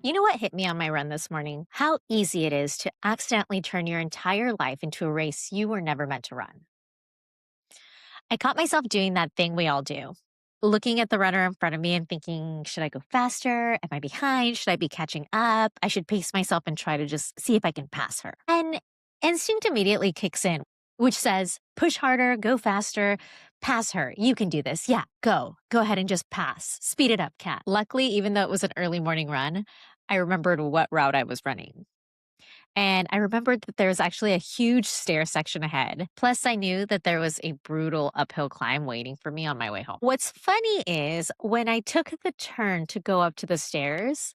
You know what hit me on my run this morning? How easy it is to accidentally turn your entire life into a race you were never meant to run. I caught myself doing that thing we all do. Looking at the runner in front of me and thinking, should I go faster? Am I behind? Should I be catching up? I should pace myself and try to just see if I can pass her. And instinct immediately kicks in, which says, push harder, go faster, pass her. You can do this. Yeah, go. Go ahead and just pass. Speed it up, cat. Luckily, even though it was an early morning run, I remembered what route I was running. And I remembered that there was actually a huge stair section ahead. Plus, I knew that there was a brutal uphill climb waiting for me on my way home. What's funny is when I took the turn to go up to the stairs,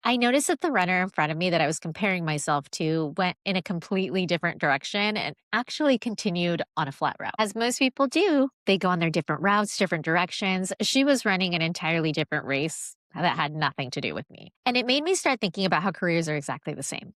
I noticed that the runner in front of me that I was comparing myself to went in a completely different direction and actually continued on a flat route. As most people do, they go on their different routes, different directions. She was running an entirely different race that had nothing to do with me. And it made me start thinking about how careers are exactly the same,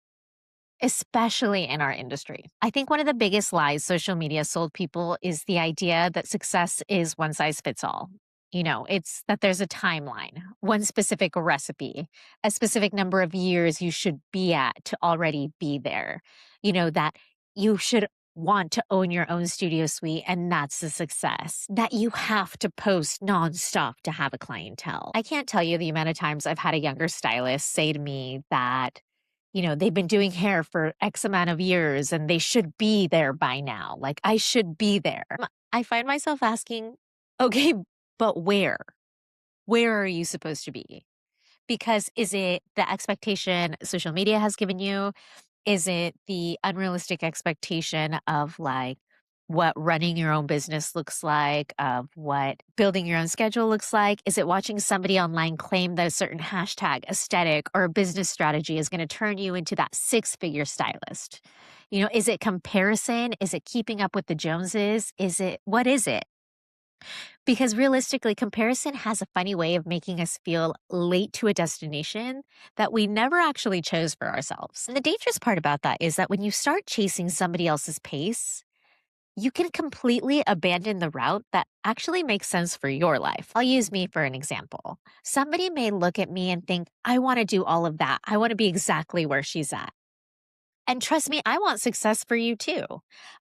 especially in our industry. I think one of the biggest lies social media sold people is the idea that success is one size fits all. It's that there's a timeline, one specific recipe, a specific number of years you should be at to already be there. That you should want to own your own studio suite, and that's the success. That you have to post nonstop to have a clientele. I can't tell you the amount of times I've had a younger stylist say to me that they've been doing hair for X amount of years and they should be there by now. Like, I should be there. I find myself asking, okay, but where? Where are you supposed to be? Because is it the expectation social media has given you? Is it the unrealistic expectation of like what running your own business looks like, of what building your own schedule looks like? Is it watching somebody online claim that a certain hashtag, aesthetic, or a business strategy is going to turn you into that six-figure stylist? Is it comparison? Is it keeping up with the Joneses? What is it? Because realistically, comparison has a funny way of making us feel late to a destination that we never actually chose for ourselves. And the dangerous part about that is that when you start chasing somebody else's pace, you can completely abandon the route that actually makes sense for your life. I'll use me for an example. Somebody may look at me and think, I want to do all of that. I want to be exactly where she's at. And trust me, I want success for you too.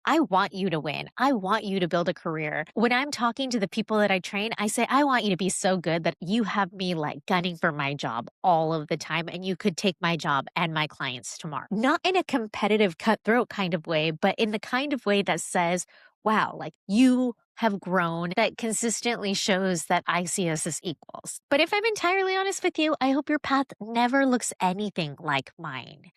I want you to win. I want you to build a career. When I'm talking to the people that I train, I say, I want you to be so good that you have me like gunning for my job all of the time and you could take my job and my clients tomorrow. Not in a competitive, cutthroat kind of way, but in the kind of way that says, wow, like you have grown, that consistently shows that I see us as equals. But if I'm entirely honest with you, I hope your path never looks anything like mine.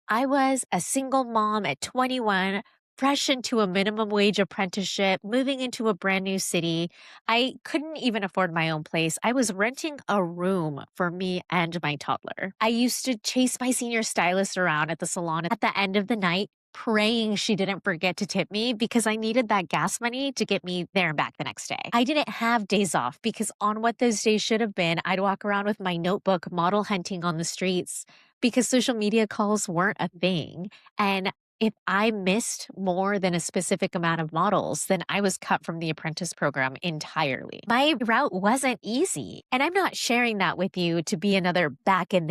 I was a single mom at 21, fresh into a minimum wage apprenticeship, moving into a brand new city. I couldn't even afford my own place. I was renting a room for me and my toddler. I used to chase my senior stylist around at the salon at the end of the night, praying she didn't forget to tip me because I needed that gas money to get me there and back the next day. I didn't have days off because on what those days should have been, I'd walk around with my notebook model hunting on the streets because social media calls weren't a thing. And if I missed more than a specific amount of models, then I was cut from the apprentice program entirely. My route wasn't easy. And I'm not sharing that with you to be another back in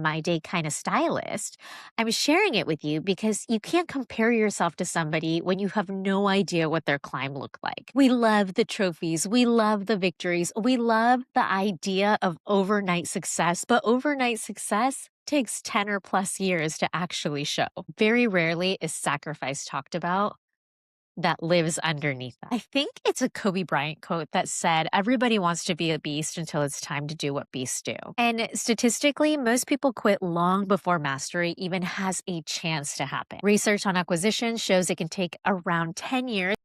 my day kind of stylist. I'm sharing it with you because you can't compare yourself to somebody when you have no idea what their climb looked like. We love the trophies. We love the victories. We love the idea of overnight success, but overnight success takes 10 or plus years to actually show. Very rarely is sacrifice talked about that lives underneath that. I think it's a Kobe Bryant quote that said, everybody wants to be a beast until it's time to do what beasts do. And statistically, most people quit long before mastery even has a chance to happen. Research on acquisition shows it can take around 10 years